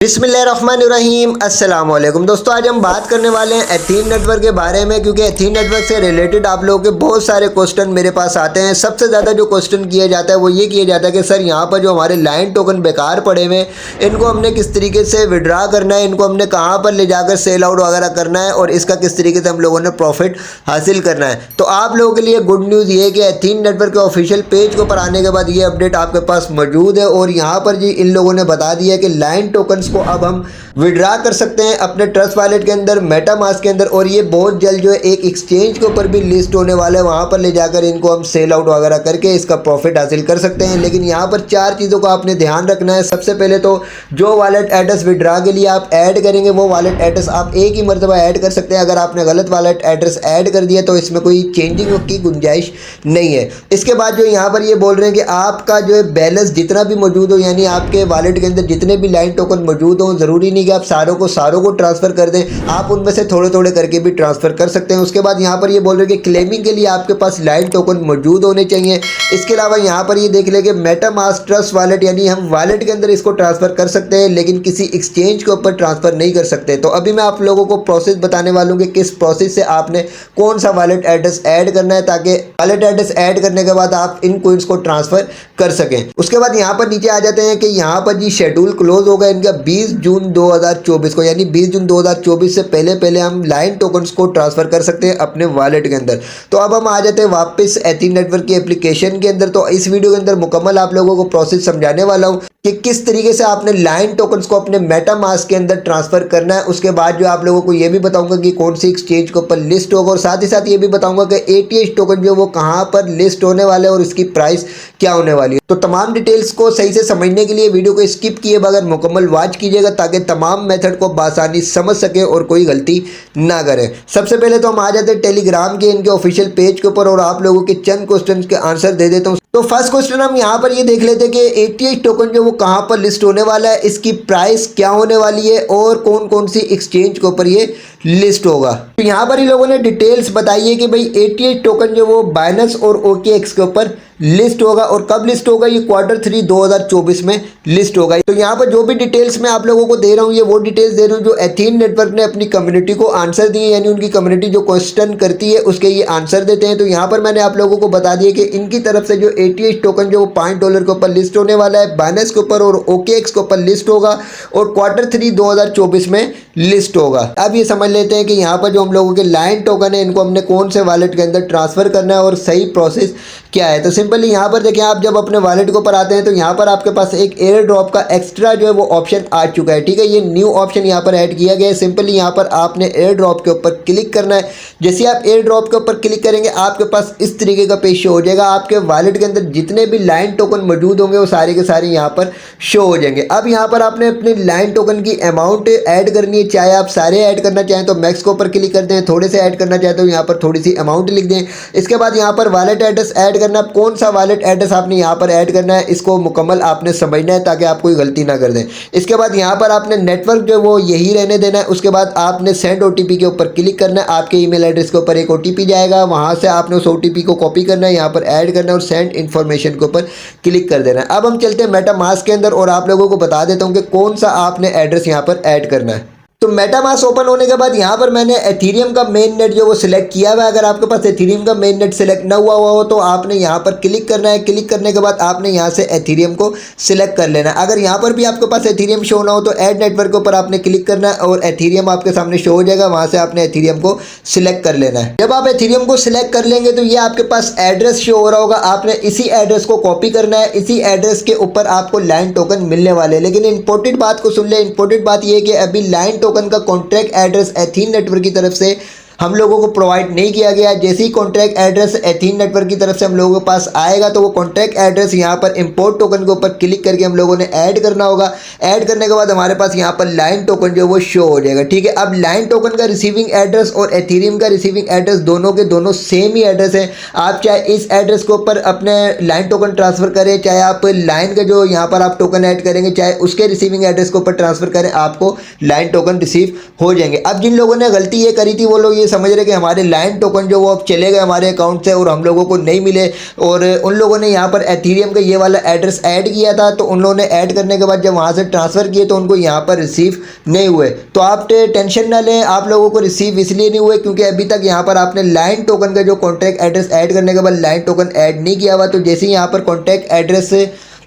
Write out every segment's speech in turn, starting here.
बिस्मिल्लाहिर्रहमानिर्रहीम अस्सलाम वालेकुम दोस्तों, आज हम बात करने वाले हैं एथीन नेटवर्क के बारे में, क्योंकि एथीन नेटवर्क से रिलेटेड आप लोगों के बहुत सारे क्वेश्चन मेरे पास आते हैं। सबसे ज़्यादा जो क्वेश्चन किया जाता है वो ये किया जाता है कि सर यहाँ पर जो हमारे लाइन टोकन बेकार पड़े हुए इनको हमने किस तरीके से विड्रा करना है, इनको हमने कहाँ पर ले जाकर सेल आउट वगैरह करना है और इसका किस तरीके से हम लोगों ने प्रॉफिट हासिल करना है। तो आप लोगों के लिए गुड न्यूज़ ये है कि एथीन नेटवर्क के ऑफिशियल पेज के ऊपर आने के बाद ये अपडेट आपके पास मौजूद है और यहाँ पर जी इन लोगों ने बता दिया है कि लाइन टोकन्स को अब हम विड्रा कर सकते हैं अपने ट्रस्ट वॉलेट के अंदर, मेटामास्क के अंदर, और ये बहुत जल्द जो है एक एक्सचेंज के ऊपर भी लिस्ट होने वाला है। वहाँ पर ले जाकर इनको हम सेल आउट वगैरह करके इसका प्रॉफिट हासिल कर सकते हैं। लेकिन यहाँ पर चार चीज़ों का आपने ध्यान रखना है। सबसे पहले तो जो वॉलेट एड्रेस विड्रा के लिए आप ऐड करेंगे वो वॉलेट एड्रेस आप एक ही मरतबा ऐड कर सकते हैं। अगर आपने गलत वॉलेट एड्रेस ऐड कर दिया तो इसमें कोई चेंजिंग की गुंजाइश नहीं है। इसके बाद जो यहाँ पर ये बोल रहे हैं कि आपका जो है बैलेंस जितना भी मौजूद हो, यानी आपके वॉलेट के अंदर जितने भी लाइन टोकन मौजूद हो, ज़रूरी नहीं कि आप सारों को ट्रांसफर कर दें, आप उनमें से थोड़े थोड़े करके भी ट्रांसफर कर सकते हैं। उसके बाद यहाँ पर ये बोल रहे हैं कि क्लेमिंग के लिए आपके पास लाइन टोकन मौजूद होने चाहिए। इसके अलावा यहाँ पर ये देख लें कि मेटामास्क ट्रस्ट वॉलेट, यानी हम वॉलेट के अंदर इसको ट्रांसफर कर सकते हैं लेकिन किसी एक्सचेंज के ऊपर ट्रांसफर नहीं कर सकते। तो अभी मैं आप लोगों को प्रोसेस बताने वाला हूँ कि किस प्रोसेस से आपने कौन सा वॉलेट एड्रेस ऐड करना है, ताकि वॉलेट एड्रेस ऐड करने के बाद आप इन कोइंस को ट्रांसफर कर सकें। उसके बाद यहाँ पर नीचे आ जाते हैं कि यहाँ पर जी शेड्यूल क्लोज होगा इनका 20 जून 2024 को, यानी 20 जून 2024 से पहले हम लाइन टोकन्स को ट्रांसफर कर सकते हैं अपने वॉलेट के अंदर। तो अब हम आ जाते हैं वापस एथीन नेटवर्क की एप्लीकेशन के अंदर। तो इस वीडियो के अंदर मुकम्मल आप लोगों को प्रोसेस समझाने वाला हूँ कि किस तरीके से आपने लाइन टोकन्स को अपने मेटामास्क के अंदर ट्रांसफर करना है। उसके बाद जो आप लोगों को ये भी बताऊंगा कि कौन सी एक्सचेंज के ऊपर लिस्ट होगा, और साथ ही साथ ये भी बताऊंगा कि एटीएच टोकन जो वो कहाँ पर लिस्ट होने वाले हैं और इसकी प्राइस क्या होने वाली है। तो तमाम डिटेल्स को सही से समझने के लिए वीडियो को स्किप किए बगैर मुकम्मल वॉच कीजिएगा, ताकि तमाम मेथड को आसानी समझ सके और कोई गलती ना करे। सबसे पहले तो हम आ जाते हैं टेलीग्राम के इनके ऑफिशियल पेज के ऊपर और आप लोगों के चंद क्वेश्चन के आंसर दे देता हूँ। तो फर्स्ट क्वेश्चन हम यहाँ पर ये देख लेते हैं कि एटीएच टोकन जो वो कहाँ पर लिस्ट होने वाला है, इसकी प्राइस क्या होने वाली है और कौन कौन सी एक्सचेंज के ऊपर ये लिस्ट होगा। तो यहाँ पर इन लोगों ने डिटेल्स बताई है कि भाई एटीएच टोकन जो वो बाइनेंस और ओकेएक्स के ऊपर लिस्ट होगा, और कब लिस्ट होगा, ये Q3 2024 में लिस्ट होगा। तो यहाँ पर जो भी डिटेल्स मैं आप लोगों को दे रहा हूँ ये वो डिटेल्स दे रहा हूँ जो एथीन नेटवर्क ने अपनी कम्युनिटी को आंसर दिए, यानी उनकी कम्युनिटी जो क्वेश्चन करती है उसके ये आंसर देते हैं। तो यहाँ पर मैंने आप लोगों को बता दिया कि इनकी तरफ से जो एटीएच टोकन जो $5 के ऊपर लिस्ट होने वाला है, बाइनेंस के ऊपर और ओकेएक्स के ऊपर लिस्ट होगा और Q3 2024 में लिस्ट होगा। अब ये समझ लेते हैं कि यहाँ पर जो हम लोगों के लाइन टोकन है इनको हमने कौन से वॉलेट के अंदर ट्रांसफर करना है और सही प्रोसेस क्या है। तो सिंपली यहाँ पर देखिए, आप जब अपने वॉलेट के ऊपर आते हैं तो यहाँ पर आपके पास एक एयर ड्रॉप का एक्स्ट्रा जो है वो ऑप्शन आ चुका है। ठीक है, ये न्यू ऑप्शन यहाँ पर ऐड किया गया है। सिंपली यहाँ पर आपने एयर ड्रॉप के ऊपर क्लिक करना है। जैसे आप एयर ड्रॉप के ऊपर क्लिक करेंगे आपके पास इस तरीके का पेज शो हो जाएगा। आपके वॉलेट के अंदर जितने भी लाइन टोकन मौजूद होंगे वो सारे के सारे यहाँ पर शो हो जाएंगे। अब यहाँ पर आपने अपनी लाइन टोकन की अमाउंट ऐड करनी है, चाहे आप सारे ऐड करना चाहें तो मैक्स के ऊपर क्लिक कर दें, थोड़े से ऐड करना चाहते हो यहाँ पर थोड़ी सी अमाउंट लिख दें। इसके बाद यहाँ पर वॉलेट एड्रेस ऐड करना, कौन सा वॉलेट एड्रेस आपने यहाँ पर ऐड करना है इसको मुकम्मल आपने समझना है ताकि आप कोई गलती ना कर दें। इसके बाद यहाँ पर आपने नेटवर्क जो वो यही रहने देना है। उसके बाद आपने सेंड ओटीपी के ऊपर क्लिक करना है। आपके ईमेल एड्रेस के ऊपर एक ओटीपी जाएगा, वहाँ से आपने उस ओटीपी को कॉपी करना है, यहाँ पर ऐड करना है और सेंड इन्फॉर्मेशन के ऊपर क्लिक कर देना है। अब हम चलते हैं मेटामास्क के अंदर और आप लोगों को बता देता हूँ कि कौन सा आपने एड्रेस यहाँ पर ऐड करना है। तो मेटामास्क ओपन होने के बाद यहाँ पर मैंने एथीरियम का मेन नेट जो वो सिलेक्ट किया हुआ है। अगर आपके पास एथीरियम का मेन नेट सिलेक्ट ना हुआ हो तो आपने यहाँ पर क्लिक करना है। क्लिक करने के बाद आपने यहाँ से एथीरियम को सिलेक्ट कर लेना है। अगर यहाँ पर भी आपके पास एथीरियम शो ना हो तो ऐड नेटवर्क के ऊपर आपने क्लिक करना है और एथीरियम आपके सामने शो हो जाएगा, वहाँ से आपने एथीरियम को सिलेक्ट कर लेना है। जब आप एथीरियम को सिलेक्ट कर लेंगे तो ये आपके पास एड्रेस शो हो रहा होगा। आपने इसी एड्रेस को कॉपी करना है, इसी एड्रेस के ऊपर आपको लाइन टोकन मिलने वाले हैं। लेकिन इंपॉर्टेंट बात को सुन ले, इंपॉर्टेंट बात ये है कि अभी लाइन टोकन का कॉन्ट्रैक्ट एड्रेस एथीन नेटवर्क की तरफ से हम लोगों को प्रोवाइड नहीं किया गया। जैसे ही कॉन्ट्रैक्ट एड्रेस एथीन नेटवर्क की तरफ से हम लोगों के पास आएगा तो वो कॉन्ट्रैक्ट एड्रेस यहाँ पर इंपोर्ट टोकन के ऊपर क्लिक करके हम लोगों ने ऐड करना होगा। ऐड करने के बाद हमारे पास यहाँ पर लाइन टोकन जो वो शो हो जाएगा। ठीक है, अब लाइन टोकन का रिसीविंग एड्रेस और एथीरियम का रिसीविंग एड्रेस दोनों के दोनों सेम ही एड्रेस है। आप चाहे इस एड्रेस के ऊपर अपने लाइन टोकन ट्रांसफर करें, चाहे आप लाइन का जो यहाँ पर आप टोकन ऐड करेंगे चाहे उसके रिसीविंग एड्रेस के ऊपर ट्रांसफर करें, आपको लाइन टोकन रिसीव हो जाएंगे। अब जिन लोगों ने गलती ये करी थी वो लोग ये समझ रहे कि हमारे लाइन टोकन जो वो अब चले गए हमारे अकाउंट से और हम लोगों को नहीं मिले, और उन लोगों ने यहाँ पर एथीरियम का ये वाला एड्रेस ऐड किया था, तो उन लोगों ने ऐड करने के बाद जब वहाँ से ट्रांसफ़र किए तो उनको यहाँ पर रिसीव नहीं हुए। तो आप टेंशन ना लें, आप लोगों को रिसीव इसलिए नहीं हुए क्योंकि अभी तक यहाँ पर आपने लाइन टोकन का जो कॉन्ट्रैक्ट एड्रेस ऐड करने के बाद लाइन टोकन ऐड नहीं किया हुआ। तो जैसे ही यहाँ पर कॉन्ट्रैक्ट एड्रेस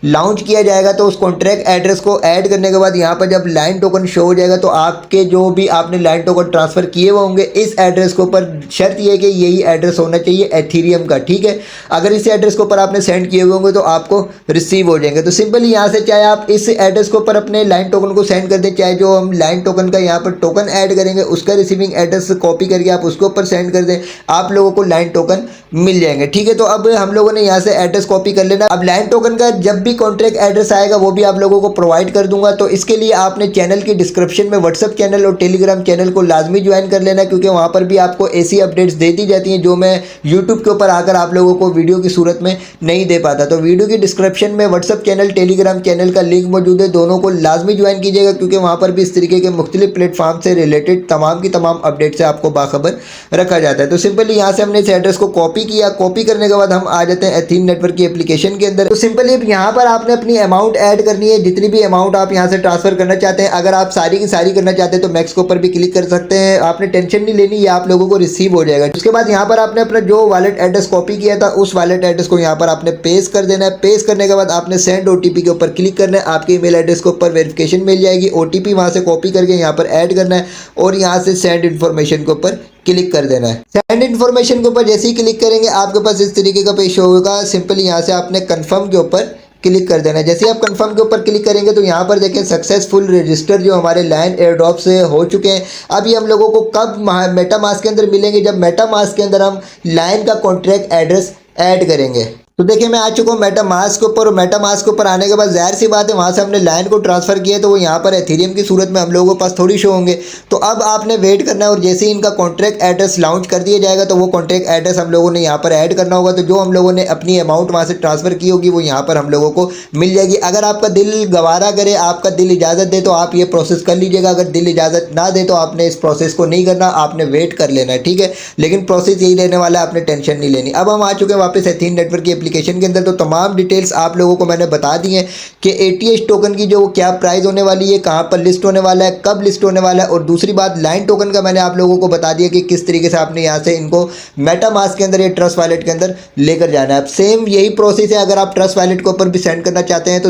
लॉन्च किया जाएगा तो उस कॉन्ट्रैक्ट एड्रेस को ऐड करने के बाद यहाँ पर जब लाइन टोकन शो हो जाएगा तो आपके जो भी आपने लाइन टोकन ट्रांसफ़र किए हुए होंगे इस एड्रेस के ऊपर, शर्त ये है कि यही एड्रेस होना चाहिए एथीरियम का, ठीक है। अगर इस एड्रेस के ऊपर आपने सेंड किए हुए होंगे तो आपको रिसीव हो जाएंगे। तो सिंपली यहाँ से चाहे आप इस एड्रेस के ऊपर अपने लाइन टोकन को सेंड कर दें, चाहे जो हम लाइन टोकन का यहाँ पर टोकन ऐड करेंगे उसका रिसीविंग एड्रेस कॉपी करके आप उसके ऊपर सेंड कर दें, आप लोगों को लाइन टोकन मिल जाएंगे, ठीक है। तो अब हम लोगों ने यहाँ से एड्रेस कॉपी कर लेना। अब लाइन टोकन का जब भी कॉन्ट्रैक्ट एड्रेस आएगा वो भी आप लोगों को प्रोवाइड कर दूंगा। तो इसके लिए आपने चैनल की डिस्क्रिप्शन में व्हाट्सअप चैनल और टेलीग्राम चैनल को लाजमी ज्वाइन कर लेना, क्योंकि वहाँ पर भी आपको ऐसी अपडेट्स दे दी जाती हैं जो मैं यूट्यूब के ऊपर आकर आप लोगों को वीडियो की सूरत में नहीं दे पाता। तो वीडियो की डिस्क्रिप्शन में व्हाट्सअप चैनल टेलीग्राम चैनल का लिंक मौजूद है, दोनों को लाजमी ज्वाइन कीजिएगा, क्योंकि वहाँ पर भी इस तरीके के मुख्तलिफ प्लेटफॉर्म से रिलेटेड तमाम की तमाम अपडेट से आपको बाखबर रखा जाता है। तो सिंपली यहाँ से हमने इस एड्रेस को कॉपी किया, कॉपी करने के बाद हम आ जाते हैं एथीन नेटवर्क की एप्लीकेशन के अंदर। तो सिंपली यहाँ पर आपने अपनी अमाउंट ऐड करनी है, जितनी भी अमाउंट आप यहाँ से ट्रांसफर करना चाहते हैं। अगर आप सारी की सारी करना चाहते हैं तो मैक्स के ऊपर भी क्लिक कर सकते हैं, आपने टेंशन नहीं लेनी, ये आप लोगों को रिसीव हो जाएगा। उसके बाद यहाँ पर आपने अपना जो वॉलेट एड्रेस कॉपी किया था उस वॉलेट एड्रेस को यहाँ पर आपने पेस्ट कर देना है। पेस्ट करने के बाद आपने सेंड ओटीपी के ऊपर क्लिक करना है, आपके ईमेल एड्रेस के ऊपर वेरिफिकेशन मिल जाएगी। ओटीपी वहाँ से कॉपी करके यहाँ पर ऐड करना है और यहाँ से सेंड इन्फॉर्मेशन के ऊपर क्लिक कर देना है। सेंड इन्फॉर्मेशन के ऊपर जैसे ही क्लिक करेंगे आपके पास इस तरीके का पेज होगा। सिंपली यहाँ से आपने कंफर्म के ऊपर क्लिक कर देना है। जैसे ही आप कंफर्म के ऊपर क्लिक करेंगे तो यहाँ पर देखें सक्सेसफुल रजिस्टर जो हमारे लाइन एयर ड्रॉप से हो चुके हैं। अब ये हम लोगों को कब मेटामास्क के अंदर मिलेंगे, जब मेटामास्क के अंदर हम लाइन का कॉन्ट्रैक्ट एड्रेस ऐड करेंगे। तो देखिए मैं आ चुका हूँ मेटामास्क के ऊपर, और मेटामास्क के ऊपर आने के बाद जाहिर सी बात है वहाँ से हमने लाइन को ट्रांसफ़र किया तो वो यहाँ पर एथीरियम की सूरत में हम लोगों के पास थोड़ी शो होंगे। तो अब आपने वेट करना है और जैसे ही इनका कॉन्ट्रैक्ट एड्रेस लॉन्च कर दिया जाएगा तो वो कॉन्ट्रैक्ट एड्रेस हम लोगों ने यहाँ पर ऐड करना होगा। तो जो हम लोगों ने अपनी अमाउंट वहाँ से ट्रांसफ़र की होगी वो यहाँ पर हम लोगों को मिल जाएगी। अगर आपका दिल गवारा करे, आपका दिल इजाज़त दे तो आप ये प्रोसेस कर लीजिएगा। अगर दिल इजाज़त ना दे तो आपने इस प्रोसेस को नहीं करना, आपने वेट कर लेना है, ठीक है। लेकिन प्रोसेस यही रहने वाला है, आपने टेंशन नहीं लेनी। अब हम आ चुके हैं वापस एथीन नेटवर्क की एप्लीकेशन के अंदर। तो तमाम डिटेल्स आप लोगों को मैंने बता दी हैं कि एटीएच टोकन की जो क्या प्राइस होने वाली है, कहाँ पर लिस्ट होने वाला है, कब लिस्ट होने वाला है, और दूसरी बात लाइन टोकन का मैंने आप लोगों को बता दिया कि किस तरीके से आपने यहाँ से इनको मेटामास्क के अंदर या ट्रस्ट वॉलेट के अंदर लेकर जाना है। अब सेम यही प्रोसेस है, अगर आप ट्रस्ट वॉलेट के ऊपर भी सेंड करना चाहते हैं तो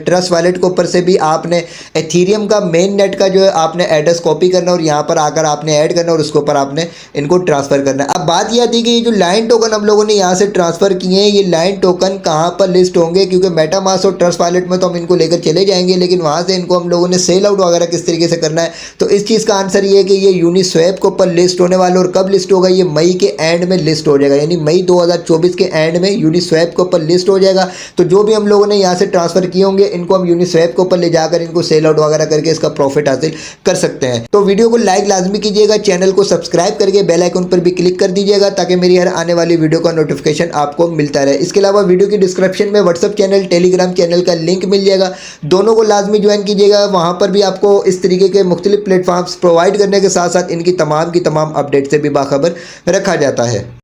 ट्रस्ट वॉलेट के ऊपर से भी आपने एथीरियम का मेन नेट का जो है आपने एड्रेस कॉपी करना और यहाँ पर आकर आपने ऐड करना और उसके ऊपर आपने इनको ट्रांसफ़र करना है। अब बात यह आती है कि ये जो लाइन टोकन हम लोगों ने यहाँ से ट्रांसफ़र किए हैं, ये लाइन टोकन कहाँ पर लिस्ट होंगे, क्योंकि मेटामास्क और ट्रस्ट वॉलेट में तो हम इनको लेकर चले जाएंगे, लेकिन वहाँ से इनको हम लोगों ने सेल आउट वगैरह किस तरीके से करना है। तो इस चीज़ का आंसर ये है कि ये यूनिस्वैप के ऊपर लिस्ट होने वाला, और कब लिस्ट होगा, ये मई के एंड में लिस्ट हो जाएगा, यानी मई 2024 के एंड में यूनिस्वैप के ऊपर लिस्ट हो जाएगा। तो जो भी हम लोगों ने यहाँ से ट्रांसफ़र किए होंगे इनको हम यूनिस्वैप के ऊपर ले जाकर इनको सेल आउट वगैरह करके इसका प्रॉफिट हासिल कर सकते हैं। तो वीडियो को लाइक लाजमी कीजिएगा, चैनल को सब्सक्राइब करके बेल आइकन पर भी क्लिक कर दीजिएगा ताकि मेरी हर आने वाली वीडियो का नोटिफिकेशन आपको मिलता रहे। इसके अलावा वीडियो की डिस्क्रिप्शन में व्हाट्सअप चैनल टेलीग्राम चैनल का लिंक मिल जाएगा, दोनों को लाजमी ज्वाइन कीजिएगा। वहाँ पर भी आपको इस तरीके के मुख्तलिफ प्लेटफॉर्म्स प्रोवाइड करने के साथ साथ इनकी तमाम अपडेट से भी बाखबर रखा जाता है।